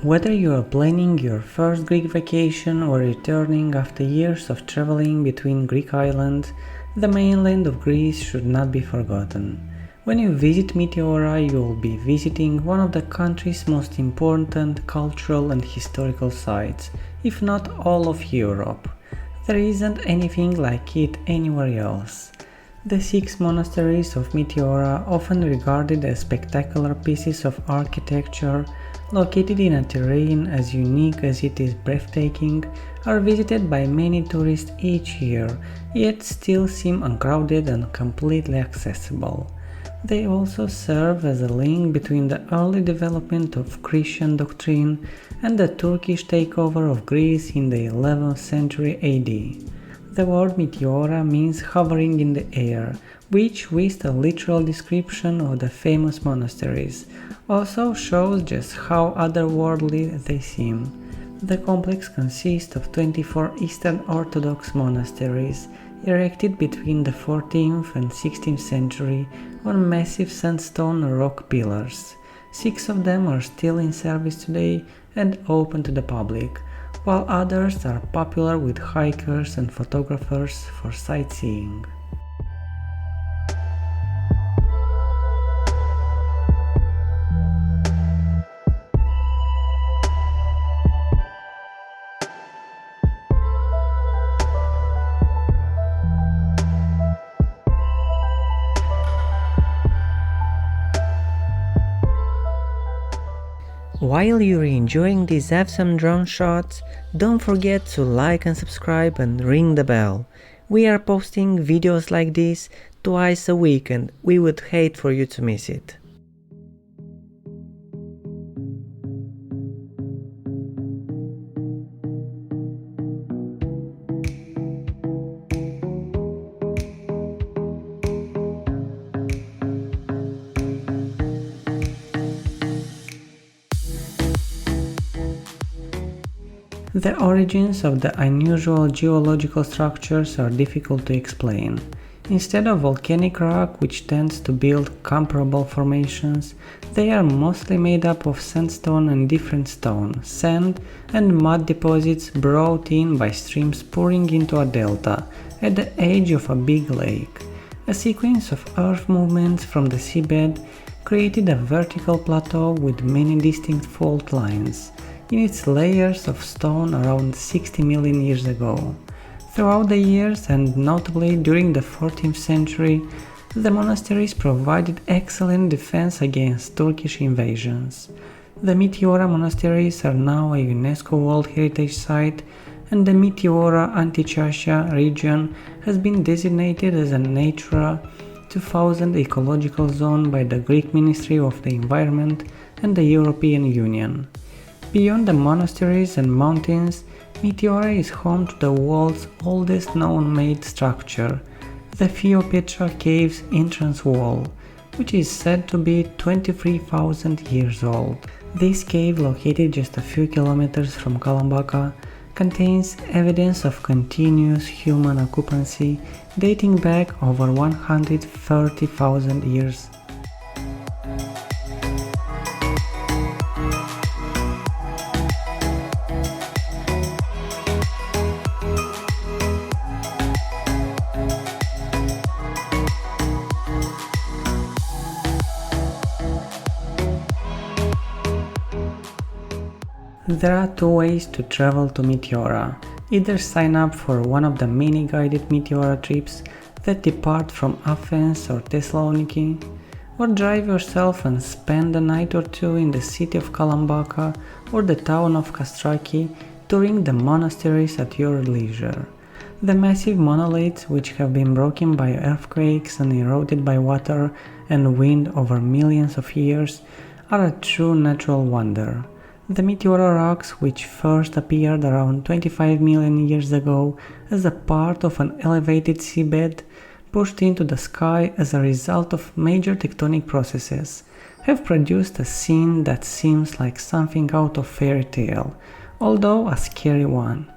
Whether you are planning your first Greek vacation or returning after years of traveling between Greek islands, the mainland of Greece should not be forgotten. When you visit Meteora, you will be visiting one of the country's most important cultural and historical sites, if not all of Europe. There isn't anything like it anywhere else. The 6 monasteries of Meteora, often regarded as spectacular pieces of architecture, located in a terrain as unique as it is breathtaking, are visited by many tourists each year, yet still seem uncrowded and completely accessible. They also serve as a link between the early development of Christian doctrine and the Turkish takeover of Greece in the 11th century AD. The word Meteora means hovering in the air, which, with a literal description of the famous monasteries, also shows just how otherworldly they seem. The complex consists of 24 Eastern Orthodox monasteries, erected between the 14th and 16th century on massive sandstone rock pillars. 6 of them are still in service today and open to the public, while others are popular with hikers and photographers for sightseeing. While you're enjoying these awesome drone shots, don't forget to like and subscribe and ring the bell. We are posting videos like this twice a week and we would hate for you to miss it. The origins of the unusual geological structures are difficult to explain. Instead of volcanic rock, which tends to build comparable formations, they are mostly made up of sandstone and different stone, sand, and mud deposits brought in by streams pouring into a delta at the edge of a big lake. A sequence of earth movements from the seabed created a vertical plateau with many distinct fault lines in its layers of stone around 60 million years ago. Throughout the years, and notably during the 14th century, the monasteries provided excellent defense against Turkish invasions. The Meteora monasteries are now a UNESCO World Heritage Site, and the Meteora Antichasia region has been designated as a Natura 2000 ecological zone by the Greek Ministry of the Environment and the European Union. Beyond the monasteries and mountains, Meteora is home to the world's oldest known made structure, the Theopetra Cave's entrance wall, which is said to be 23,000 years old. This cave, located just a few kilometers from Kalambaka, contains evidence of continuous human occupancy dating back over 130,000 years. There are 2 ways to travel to Meteora. Either sign up for one of the many guided Meteora trips that depart from Athens or Thessaloniki, or drive yourself and spend a night or 2 in the city of Kalambaka or the town of Kastraki, touring the monasteries at your leisure. The massive monoliths, which have been broken by earthquakes and eroded by water and wind over millions of years, are a true natural wonder. The Meteora rocks, which first appeared around 25 million years ago as a part of an elevated seabed, pushed into the sky as a result of major tectonic processes, have produced a scene that seems like something out of fairy tale, although a scary one.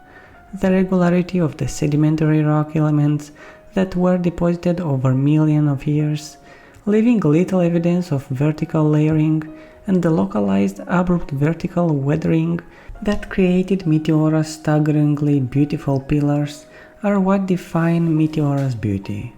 The regularity of the sedimentary rock elements that were deposited over millions of years, leaving little evidence of vertical layering, and the localized abrupt vertical weathering that created Meteora's staggeringly beautiful pillars are what define Meteora's beauty.